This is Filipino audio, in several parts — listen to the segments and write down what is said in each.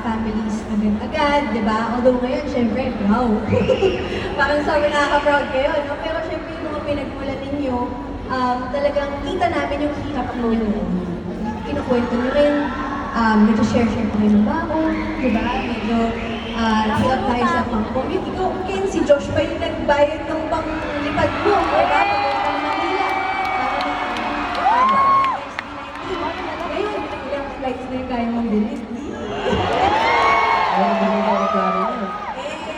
families agad-agad, di ba? Although ngayon, syempre, wow! Parang sabi nakaka-proud kayo, no? Pero syempre yung mga pinagmulan ninyo, talagang kita namin yung hirap mo. Kinukwento nyo rin, nag-share-share pa rin ng baon, di ba? Medyo hirap tayo sa pang-commute. Ikaw, Ken, si Josh pa yung nagbayad ng pang-lipad mo, di ba? Papunta ng Manila. Ngayon, ilang flights na yung kaya mong bilhin. Ay, hindi ko ako plano yun.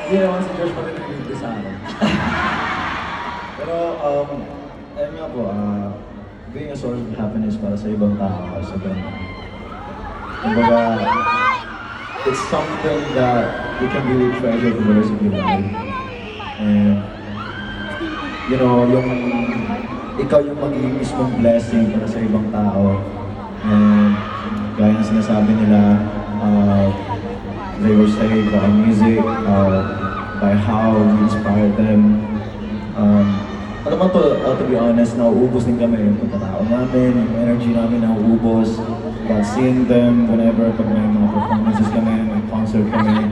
Hindi naman si Josh pa rin nag-ibig sa akin. Pero, ayun nga po, being a source of happiness para sa ibang tao, sobrang, kumbaga, it's something that you can really treasure for the rest of your life. And, you know, ikaw yung magiging mismong blessing para sa ibang tao. And, gaya ng sinasabi nila, they were saved by music, by how we inspire them. Alam mo to be honest, nauubos din kami yung pagkatao namin, yung energy namin nauubos. But seeing them whenever pag may mga performances kami, may concert kami,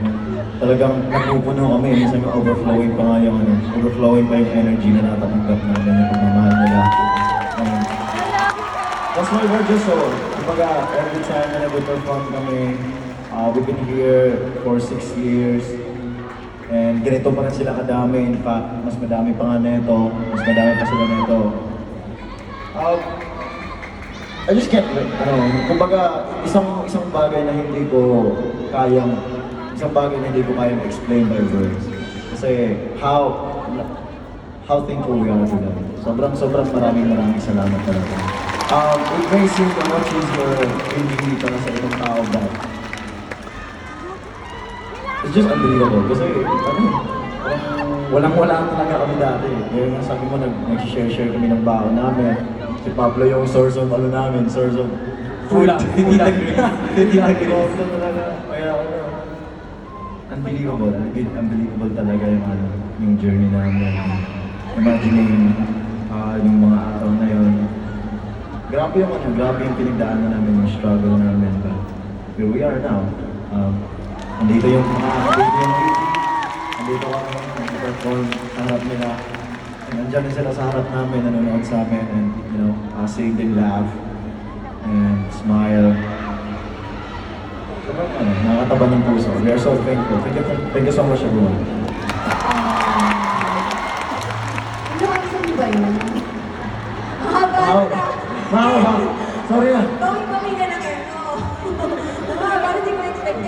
talagang napupuno kami. Minsan may overflowing pa nga yung overflowing pa yung energy na natatanggap namin, yung pagmamahal nila. That's why we're just so, kumbaga, every time na nag-perform kami, we've been here for 6 years. And ganito pa rin sila kadami. In fact, mas madami pa nga nito. Mas madami pa sila nito. I just can't, kumbaga, isang bagay na hindi ko kayang explain by words. Kasi how thankful we are to them. Sobrang maraming salamat talaga. It may seem na much easier hindi para sa ibang tao, but it's just unbelievable. Kasi, walang-wala talaga kami dati. Kaya nga sabi mo, nag-share kami ng baon namin. Si Pablo yung source of namin, source of food. Hindi agree. Talaga. Kaya, unbelievable talaga yung journey namin. Imagining yung mga araw na yun. Grabe yung pinagdaanan namin, yung struggle namin. But here we are now. Andito kami nag-perform sa harap nila. Nandiyan din sila sa harap namin, nanonood sa amin, and seeing them laugh and smile. Sobrang nakakataba ng puso. We are so thankful. Thank you so much, everyone. Nakakasal niyo ba yun? Mahaba. Sorry na. Bawi-bawi na lang yun. Mahaba, hindi ko expect.